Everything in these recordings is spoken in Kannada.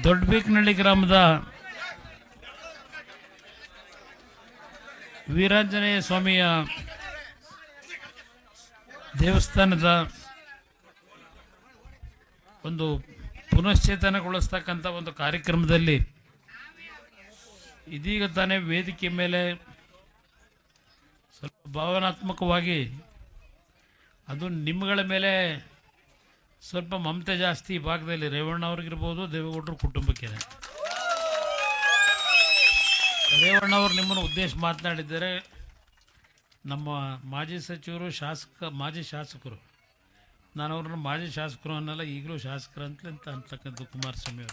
ದೊಡ್ಡಬೇಕನಹಳ್ಳಿ ಗ್ರಾಮದ ವೀರಾಂಜನೇಯ ಸ್ವಾಮಿಯ ದೇವಸ್ಥಾನದ ಒಂದು ಪುನಶ್ಚೇತನಗೊಳಿಸ್ತಕ್ಕಂಥ ಒಂದು ಕಾರ್ಯಕ್ರಮದಲ್ಲಿ ಇದೀಗ ತಾನೇ ವೇದಿಕೆ ಮೇಲೆ ಸ್ವಲ್ಪ ಭಾವನಾತ್ಮಕವಾಗಿ ಅದು ನಿಮ್ಮಗಳ ಮೇಲೆ ಸ್ವಲ್ಪ ಮಮತೆ ಜಾಸ್ತಿ ಈ ಭಾಗದಲ್ಲಿ ರೇವಣ್ಣ ಅವ್ರಿಗಿರ್ಬೋದು, ದೇವೇಗೌಡರ ಕುಟುಂಬಕ್ಕೆ. ರೇವಣ್ಣ ಅವರು ನಿಮ್ಮನ್ನು ಉದ್ದೇಶ ಮಾತನಾಡಿದ್ದಾರೆ. ನಮ್ಮ ಮಾಜಿ ಸಚಿವರು, ಮಾಜಿ ಶಾಸಕರು, ನಾನು ಅವ್ರನ್ನ ಮಾಜಿ ಶಾಸಕರು ಅನ್ನಲ್ಲ, ಈಗಲೂ ಶಾಸಕರು ಅಂತಕ್ಕಂಥ ಕುಮಾರಸ್ವಾಮಿ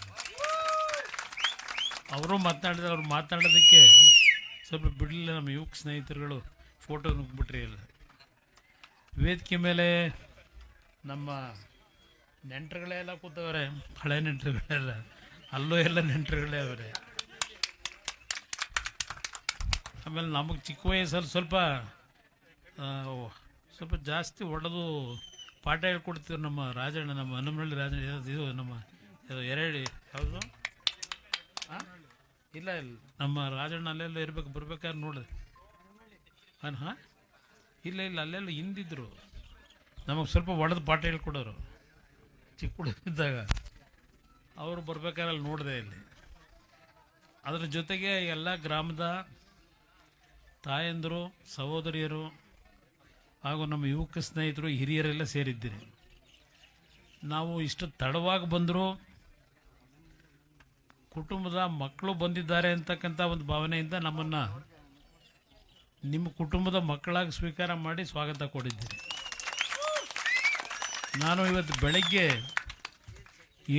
ಅವರು ಮಾತನಾಡಿದ್ರೆ, ಅವ್ರು ಮಾತನಾಡೋದಕ್ಕೆ ಸ್ವಲ್ಪ ಬಿಡಲಿಲ್ಲ. ನಮ್ಮ ಯುವಕ ಸ್ನೇಹಿತರುಗಳು ಫೋಟೋ ನುಗ್ಬಿಟ್ರಿ ಎಲ್ಲ. ವೇದಿಕೆ ಮೇಲೆ ನಮ್ಮ ನೆಂಟರುಗಳೆಲ್ಲ ಕೂತವ್ರೆ, ಹಳೆ ನೆಂಟರುಗಳೆಲ್ಲ, ಅಲ್ಲೂ ಎಲ್ಲ ನೆಂಟರುಗಳೇ ಅವರೇ. ಆಮೇಲೆ ನಮಗೆ ಚಿಕ್ಕ ವಯಸ್ಸಲ್ಲಿ ಸ್ವಲ್ಪ ಜಾಸ್ತಿ ಹೊಡೆದು ಪಾಠ ಹೇಳ್ಕೊಡ್ತೀವಿ ನಮ್ಮ ರಾಜಣ್ಣ, ನಮ್ಮ ಹನುಮನಹಳ್ಳಿ ರಾಜಣ್ಣ. ಇದು ನಮ್ಮ ಎರಡು ಯಾವುದು ಇಲ್ಲ ನಮ್ಮ ರಾಜಣ್ಣ ಅಲ್ಲೆಲ್ಲ ಇರ್ಬೇಕು, ಬರ್ಬೇಕಾದ್ರೆ ನೋಡಿದೆ. ಹಾಂ ಇಲ್ಲ ಅಲ್ಲೆಲ್ಲ ಹಿಂದಿದ್ರು, ನಮಗೆ ಸ್ವಲ್ಪ ಹೊಡೆದು ಪಾಠ ಹೇಳ್ಕೊಡೋರು ಚಿಕ್ಕ ಹುಡುಗಿದ್ದಾಗ. ಅವರು ಬರ್ಬೇಕಾದ್ರೆ ಅಲ್ಲಿ ನೋಡಿದೆ ಇಲ್ಲಿ. ಅದರ ಜೊತೆಗೆ ಎಲ್ಲ ಗ್ರಾಮದ ತಾಯಂದರು, ಸಹೋದರಿಯರು ಹಾಗೂ ನಮ್ಮ ಯುವಕ ಸ್ನೇಹಿತರು, ಹಿರಿಯರೆಲ್ಲ ಸೇರಿದ್ದೀರಿ. ನಾವು ಇಷ್ಟು ತಡವಾಗಿ ಬಂದರೂ ಕುಟುಂಬದ ಮಕ್ಕಳು ಬಂದಿದ್ದಾರೆ ಅಂತಕ್ಕಂಥ ಒಂದು ಭಾವನೆಯಿಂದ ನಮ್ಮನ್ನು ನಿಮ್ಮ ಕುಟುಂಬದ ಮಕ್ಕಳಾಗಿ ಸ್ವೀಕಾರ ಮಾಡಿ ಸ್ವಾಗತ ಕೊಟ್ಟಿದ್ದೀರಿ. ನಾನು ಇವತ್ತು ಬೆಳಗ್ಗೆ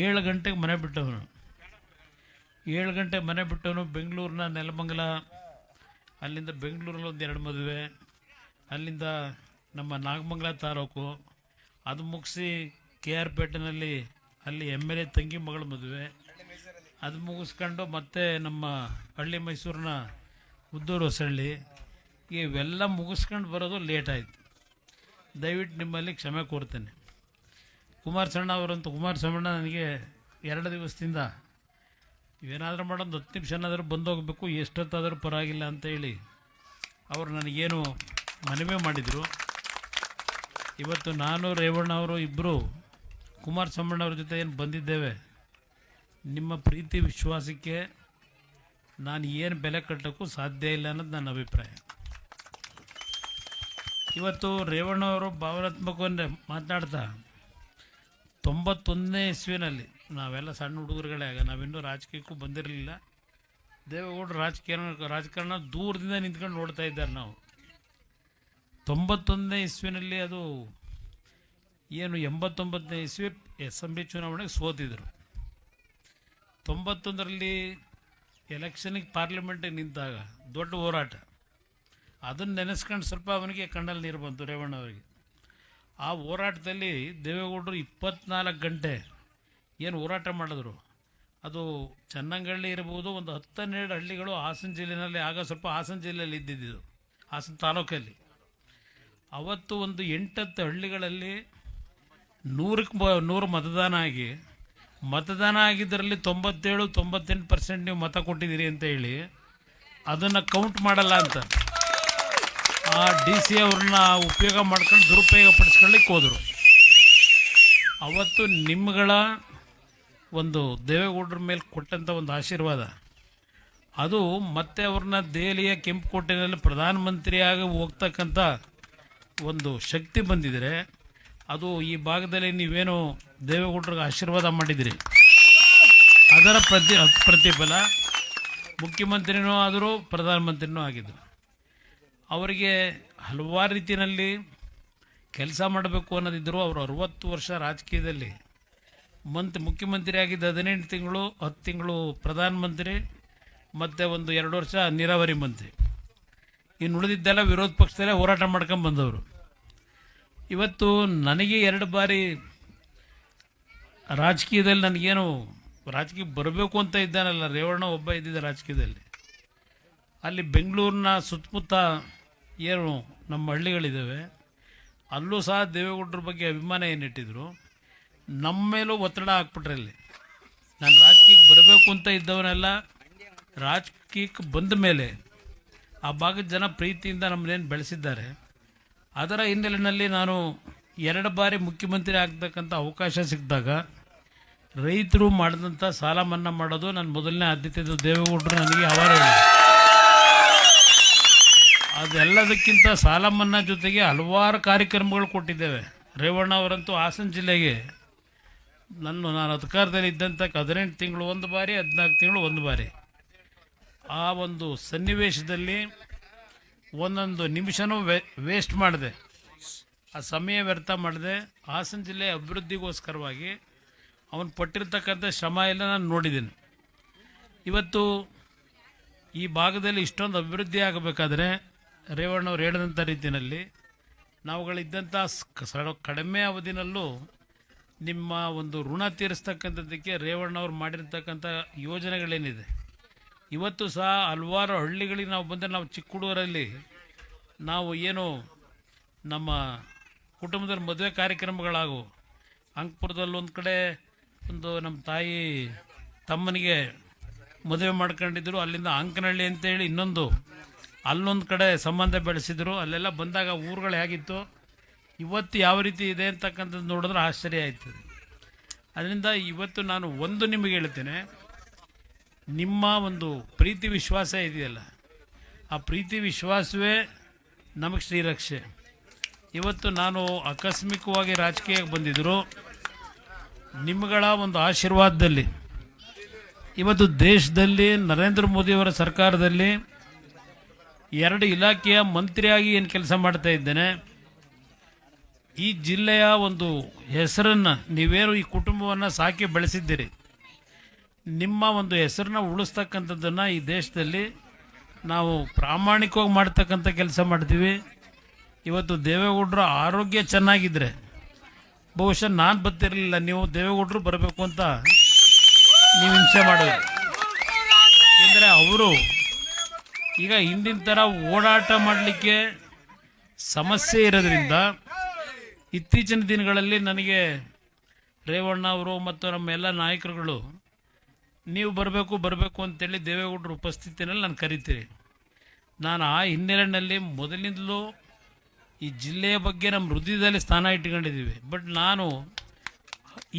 7 ಗಂಟೆಗೆ ಮನೆ ಬಿಟ್ಟವನು. 7 ಗಂಟೆಗೆ ಮನೆ ಬಿಟ್ಟವನು. ಬೆಂಗಳೂರಿನ ನೆಲಮಂಗಲ, ಅಲ್ಲಿಂದ ಬೆಂಗಳೂರಲ್ಲಿ ಒಂದು 2 ಮದುವೆ, ಅಲ್ಲಿಂದ ನಮ್ಮ ನಾಗಮಂಗಲ ತಾಲೂಕು, ಅದು ಮುಗಿಸಿ KR ಪೇಟೆನಲ್ಲಿ ಅಲ್ಲಿ MLA ತಂಗಿ ಮಗಳ ಮದುವೆ, ಅದು ಮುಗಿಸ್ಕೊಂಡು ಮತ್ತೆ ನಮ್ಮ ಹಳ್ಳಿ ಮೈಸೂರಿನ ಉದ್ದೂರು ಹೊಸಳ್ಳಿ, ಇವೆಲ್ಲ ಮುಗಿಸ್ಕೊಂಡು ಬರೋದು ಲೇಟ್ ಆಯಿತು. ದಯವಿಟ್ಟು ನಿಮ್ಮಲ್ಲಿ ಕ್ಷಮೆ ಕೋರ್ತೇನೆ. ಕುಮಾರಸ್ವಾಮಣ್ಣ ನನಗೆ 2 ದಿವಸದಿಂದ ಏನಾದರೂ ಮಾಡೋದು 10 ನಿಮಿಷನಾದರೂ ಬಂದೋಗಬೇಕು, ಎಷ್ಟೊತ್ತಾದರೂ ಪರವಾಗಿಲ್ಲ ಅಂತೇಳಿ ಅವರು ನನಗೇನು ಮನವಿ ಮಾಡಿದರು. ಇವತ್ತು ನಾನು, ರೇವಣ್ಣ ಅವರು ಇಬ್ಬರು ಕುಮಾರಸ್ವಾಮಣ್ಣವ್ರ ಜೊತೆ ಏನು ಬಂದಿದ್ದೇವೆ, ನಿಮ್ಮ ಪ್ರೀತಿ ವಿಶ್ವಾಸಕ್ಕೆ ನಾನು ಏನು ಬೆಲೆ ಕಟ್ಟೋಕ್ಕೂ ಸಾಧ್ಯ ಇಲ್ಲ ಅನ್ನೋದು ನನ್ನ ಅಭಿಪ್ರಾಯ. ಇವತ್ತು ರೇವಣ್ಣವರು ಭಾವನಾತ್ಮಕವನ್ನೇ ಮಾತನಾಡ್ತಾ 91ನೇ ಇಸ್ವಿನಲ್ಲಿ ನಾವೆಲ್ಲ ಸಣ್ಣ ಹುಡುಗರುಗಳೇ, ಆಗ ನಾವಿನ್ನೂ ರಾಜಕೀಯಕ್ಕೂ ಬಂದಿರಲಿಲ್ಲ. ದೇವೇಗೌಡರು ರಾಜಕಾರಣ ದೂರದಿಂದ ನಿಂತ್ಕೊಂಡು ನೋಡ್ತಾ ಇದ್ದಾರೆ. ನಾವು 91ನೇ ಇಸ್ವಿನಲ್ಲಿ, ಅದು ಏನು 89ನೇ ಇಸ್ವಿ ಅಸೆಂಬ್ಲಿ ಚುನಾವಣೆಗೆ ಸೋತಿದ್ರು. 91ರಲ್ಲಿ ಎಲೆಕ್ಷನಿಗೆ ಪಾರ್ಲಿಮೆಂಟಿಗೆ ನಿಂತಾಗ ದೊಡ್ಡ ಹೋರಾಟ, ಅದನ್ನು ನೆನೆಸ್ಕೊಂಡು ಸ್ವಲ್ಪ ಅವನಿಗೆ ಕಣ್ಣಲ್ಲಿ ನೀರು ಬಂತು ರೇವಣ್ಣವರಿಗೆ. ಆ ಹೋರಾಟದಲ್ಲಿ ದೇವೇಗೌಡರು 24 ಗಂಟೆ ಏನು ಹೋರಾಟ ಮಾಡಿದ್ರು. ಅದು ಚನ್ನಂಗಳ್ಳಿ ಇರ್ಬೋದು, ಒಂದು 10-12 ಹಳ್ಳಿಗಳು ಹಾಸನ ಜಿಲ್ಲೆಯಲ್ಲಿ, ಆಗ ಸ್ವಲ್ಪ ಹಾಸನ ಜಿಲ್ಲೆಯಲ್ಲಿ ಇದ್ದಿದ್ದು, ಹಾಸನ ತಾಲೂಕಲ್ಲಿ. ಅವತ್ತು ಒಂದು 8-10 ಹಳ್ಳಿಗಳಲ್ಲಿ 100 ಮತದಾನ ಆಗಿದ್ದರಲ್ಲಿ 97-98% ನೀವು ಮತ ಕೊಟ್ಟಿದ್ದೀರಿ ಅಂತ ಹೇಳಿ ಅದನ್ನು ಕೌಂಟ್ ಮಾಡಲ್ಲ ಅಂತ ಆ DC ಅವ್ರನ್ನ ಉಪಯೋಗ ಮಾಡ್ಕೊಂಡು ದುರುಪಯೋಗ ಪಡಿಸ್ಕೊಳ್ಳಿಕ್ಕೆ ಹೋದರು. ಅವತ್ತು ನಿಮ್ಮಗಳ ಒಂದು ದೇವೇಗೌಡರ ಮೇಲೆ ಕೊಟ್ಟಂಥ ಒಂದು ಆಶೀರ್ವಾದ, ಅದು ಮತ್ತೆ ಅವ್ರನ್ನ ದೆಹಲಿಯ ಕೆಂಪುಕೋಟೆಯಲ್ಲಿ ಪ್ರಧಾನಮಂತ್ರಿಯಾಗಿ ಹೋಗ್ತಕ್ಕಂಥ ಒಂದು ಶಕ್ತಿ ಬಂದಿದ್ರೆ, ಅದು ಈ ಭಾಗದಲ್ಲಿ ನೀವೇನು ದೇವೇಗೌಡರಿಗೆ ಆಶೀರ್ವಾದ ಮಾಡಿದಿರಿ, ಅದರ ಪ್ರತಿಫಲ ಮುಖ್ಯಮಂತ್ರಿನೂ ಆದರೂ ಪ್ರಧಾನಮಂತ್ರಿನೂ ಆಗಿದ್ದರು. ಅವರಿಗೆ ಹಲವಾರು ರೀತಿಯಲ್ಲಿ ಕೆಲಸ ಮಾಡಬೇಕು ಅನ್ನೋದಿದ್ದರು. ಅವರು 60 ವರ್ಷ ರಾಜಕೀಯದಲ್ಲಿ ಮುಖ್ಯಮಂತ್ರಿ ಆಗಿದ್ದ 18 ತಿಂಗಳು, 10 ತಿಂಗಳು ಪ್ರಧಾನಮಂತ್ರಿ, ಮತ್ತು ಒಂದು 2 ವರ್ಷ ನೀರಾವರಿ ಮಂತ್ರಿ. ಇನ್ನು ಉಳಿದಿದ್ದೆಲ್ಲ ವಿರೋಧ ಪಕ್ಷದಲ್ಲೇ ಹೋರಾಟ ಮಾಡ್ಕೊಂಡು ಬಂದವರು. ಇವತ್ತು ನನಗೆ 2 ಬಾರಿ ರಾಜಕೀಯದಲ್ಲಿ ನನಗೇನು ರಾಜಕೀಯ ಬರಬೇಕು ಅಂತ ಇದ್ದಾನಲ್ಲ, ರೇವಣ್ಣ ಒಬ್ಬ ಇದ್ದಿದ್ದ ರಾಜಕೀಯದಲ್ಲಿ. ಅಲ್ಲಿ ಬೆಂಗಳೂರಿನ ಸುತ್ತಮುತ್ತ ಏನು ನಮ್ಮ ಹಳ್ಳಿಗಳಿದ್ದಾವೆ, ಅಲ್ಲೂ ಸಹ ದೇವೇಗೌಡರ ಬಗ್ಗೆ ಅಭಿಮಾನ ಏನಿಟ್ಟಿದ್ರು, ನಮ್ಮ ಮೇಲೂ ಒತ್ತಡ ಹಾಕ್ಬಿಟ್ರೆ ಅಲ್ಲಿ ನಾನು ರಾಜಕೀಯಕ್ಕೆ ಬರಬೇಕು ಅಂತ ಇದ್ದವನೆಲ್ಲ ರಾಜಕೀಯಕ್ಕೆ ಬಂದ ಮೇಲೆ ಆ ಭಾಗದ ಜನ ಪ್ರೀತಿಯಿಂದ ನಮ್ಮನ್ನೇನು ಬೆಳೆಸಿದ್ದಾರೆ. ಅದರ ಹಿನ್ನೆಲೆಯಲ್ಲಿ ನಾನು 2 ಬಾರಿ ಮುಖ್ಯಮಂತ್ರಿ ಆಗ್ತಕ್ಕಂಥ ಅವಕಾಶ ಸಿಕ್ಕಿದಾಗ ರೈತರು ಮಾಡಿದಂಥ ಸಾಲ ಮನ್ನಾ ಮಾಡೋದು ನನ್ನ ಮೊದಲನೇ ಆದ್ಯತೆ. ದೇವೇಗೌಡರು ನನಗೆ ಅವಾರ ಅದೆಲ್ಲದಕ್ಕಿಂತ ಸಾಲ ಮನ್ನಾ ಜೊತೆಗೆ ಹಲವಾರು ಕಾರ್ಯಕ್ರಮಗಳು ಕೊಟ್ಟಿದ್ದೇವೆ. ರೇವಣ್ಣ ಅವರಂತೂ ಹಾಸನ ಜಿಲ್ಲೆಗೆ ನಾನು ಅಧಿಕಾರದಲ್ಲಿ ಇದ್ದಂಥ 18 ತಿಂಗಳು ಒಂದು ಬಾರಿ, 14 ತಿಂಗಳು ಒಂದು ಬಾರಿ, ಆ ಒಂದು ಸನ್ನಿವೇಶದಲ್ಲಿ ಒಂದೊಂದು ನಿಮಿಷನೂ ವೇಸ್ಟ್ ಮಾಡಿದೆ, ಆ ಸಮಯ ವ್ಯರ್ಥ ಮಾಡಿದೆ. ಹಾಸನ ಜಿಲ್ಲೆ ಅಭಿವೃದ್ಧಿಗೋಸ್ಕರವಾಗಿ ಅವನು ಪಟ್ಟಿರ್ತಕ್ಕಂಥ ಶ್ರಮ ಎಲ್ಲ ನಾನು ನೋಡಿದ್ದೀನಿ. ಇವತ್ತು ಈ ಭಾಗದಲ್ಲಿ ಇಷ್ಟೊಂದು ಅಭಿವೃದ್ಧಿ ಆಗಬೇಕಾದ್ರೆ ರೇವಣ್ಣವ್ರು ಹೇಳಿದಂಥ ರೀತಿಯಲ್ಲಿ ನಾವುಗಳಿದ್ದಂಥ ಕಡಿಮೆ ಅವಧಿನಲ್ಲೂ ನಿಮ್ಮ ಒಂದು ಋಣ ತೀರಿಸ್ತಕ್ಕಂಥದ್ದಕ್ಕೆ ರೇವಣ್ಣವ್ರು ಮಾಡಿರ್ತಕ್ಕಂಥ ಯೋಜನೆಗಳೇನಿದೆ ಇವತ್ತು ಸಹ ಹಲವಾರು ಹಳ್ಳಿಗಳಿಗೆ ನಾವು ಬಂದರೆ, ನಾವು ಚಿಕ್ಕ ಹುಡುಗರಲ್ಲಿ ನಾವು ಏನು ನಮ್ಮ ಕುಟುಂಬದಲ್ಲಿ ಮದುವೆ ಕಾರ್ಯಕ್ರಮಗಳಾಗು, ಅಂಕಪುರದಲ್ಲಿ ಒಂದು ಕಡೆ ಒಂದು ನಮ್ಮ ತಾಯಿ ತಮ್ಮನಿಗೆ ಮದುವೆ ಮಾಡ್ಕೊಂಡಿದ್ರು, ಅಲ್ಲಿಂದ ಅಂಕನಹಳ್ಳಿ ಅಂತೇಳಿ ಇನ್ನೊಂದು ಅಲ್ಲೊಂದು ಕಡೆ ಸಂಬಂಧ ಬೆಳೆಸಿದ್ರು. ಅಲ್ಲೆಲ್ಲ ಬಂದಾಗ ಊರುಗಳು ಹೇಗಿತ್ತು ಇವತ್ತು ಯಾವ ರೀತಿ ಇದೆ ಅಂತಕ್ಕಂಥದ್ದು ನೋಡಿದ್ರೆ ಆಶ್ಚರ್ಯ ಆಯ್ತದೆ. ಅದರಿಂದ ಇವತ್ತು ನಾನು ಒಂದು ನಿಮಗೆ ಹೇಳ್ತೇನೆ, ನಿಮ್ಮ ಒಂದು ಪ್ರೀತಿ ವಿಶ್ವಾಸ ಇದೆಯಲ್ಲ, ಆ ಪ್ರೀತಿ ವಿಶ್ವಾಸವೇ ನಮಗೆ ಶ್ರೀರಕ್ಷೆ. ಇವತ್ತು ನಾನು ಆಕಸ್ಮಿಕವಾಗಿ ರಾಜಕೀಯಕ್ಕೆ ಬಂದಿದ್ದರು, ನಿಮ್ಮಗಳ ಒಂದು ಆಶೀರ್ವಾದದಲ್ಲಿ ಇವತ್ತು ದೇಶದಲ್ಲಿ ನರೇಂದ್ರ ಮೋದಿಯವರ ಸರ್ಕಾರದಲ್ಲಿ 2 ಇಲಾಖೆಯ ಮಂತ್ರಿಯಾಗಿ ಏನು ಕೆಲಸ ಮಾಡ್ತಾ ಇದ್ದೇನೆ. ಈ ಜಿಲ್ಲೆಯ ಒಂದು ಹೆಸರನ್ನು, ನೀವೇನು ಈ ಕುಟುಂಬವನ್ನು ಸಾಕಿ ಬೆಳೆಸಿದ್ದೀರಿ, ನಿಮ್ಮ ಒಂದು ಹೆಸರನ್ನ ಉಳಿಸ್ತಕ್ಕಂಥದ್ದನ್ನು ಈ ದೇಶದಲ್ಲಿ ನಾವು ಪ್ರಾಮಾಣಿಕವಾಗಿ ಮಾಡ್ತಕ್ಕಂಥ ಕೆಲಸ ಮಾಡ್ತೀವಿ. ಇವತ್ತು ದೇವೇಗೌಡರ ಆರೋಗ್ಯ ಚೆನ್ನಾಗಿದ್ದರೆ ಬಹುಶಃ ನಾನು ಬರ್ತಿರಲಿಲ್ಲ, ನೀವು ದೇವೇಗೌಡರು ಬರಬೇಕು ಅಂತ ನೀವು ಹಿಂಸೆ ಮಾಡೋದು. ಏಕೆಂದರೆ ಅವರು ಈಗ ಹಿಂದಿನ ಥರ ಓಡಾಟ ಮಾಡಲಿಕ್ಕೆ ಸಮಸ್ಯೆ ಇರೋದ್ರಿಂದ ಇತ್ತೀಚಿನ ದಿನಗಳಲ್ಲಿ ನನಗೆ ರೇವಣ್ಣ ಅವರು ಮತ್ತು ನಮ್ಮ ಎಲ್ಲ ನಾಯಕರುಗಳು ನೀವು ಬರಬೇಕು ಅಂತೇಳಿ ದೇವೇಗೌಡರ ಉಪಸ್ಥಿತಿನಲ್ಲಿ ನಾನು ಕರಿತೀರಿ. ನಾನು ಆ ಹಿನ್ನೆಲೆಯಲ್ಲಿ ಮೊದಲಿಂದಲೂ ಈ ಜಿಲ್ಲೆಯ ಬಗ್ಗೆ ನಮ್ಮ ಹೃದಯದಲ್ಲಿ ಸ್ಥಾನ ಇಟ್ಕೊಂಡಿದ್ದೀವಿ. ಬಟ್ ನಾನು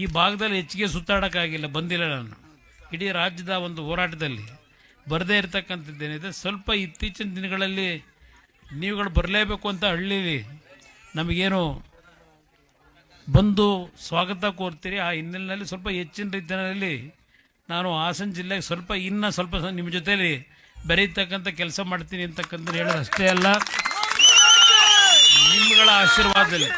ಈ ಭಾಗದಲ್ಲಿ ಹೆಚ್ಚಿಗೆ ಸುತ್ತಾಡೋಕ್ಕಾಗಿಲ್ಲ, ಬಂದಿಲ್ಲ. ನಾನು ಇಡೀ ರಾಜ್ಯದ ಒಂದು ಹೋರಾಟದಲ್ಲಿ ಬರದೇ ಇರತಕ್ಕಂಥದ್ದೇನಿದೆ. ಸ್ವಲ್ಪ ಇತ್ತೀಚಿನ ದಿನಗಳಲ್ಲಿ ನೀವುಗಳು ಬರಲೇಬೇಕು ಅಂತ ಹಳ್ಳಿಲಿ ನಮಗೇನು ಬಂದು ಸ್ವಾಗತ ಕೋರ್ತೀರಿ. ಆ ಹಿನ್ನೆಲೆಯಲ್ಲಿ ಸ್ವಲ್ಪ ಹೆಚ್ಚಿನ ರೀತಿಯಲ್ಲಿ ನಾನು ಹಾಸನ ಜಿಲ್ಲೆಗೆ ಸ್ವಲ್ಪ ನಿಮ್ಮ ಜೊತೆಯಲ್ಲಿ ಬೆರೀತಕ್ಕಂಥ ಕೆಲಸ ಮಾಡ್ತೀನಿ ಅಂತಕ್ಕಂಥ ಹೇಳೋದು ಅಷ್ಟೇ ಅಲ್ಲ, ನಿಮ್ಮಗಳ ಆಶೀರ್ವಾದದಲ್ಲಿ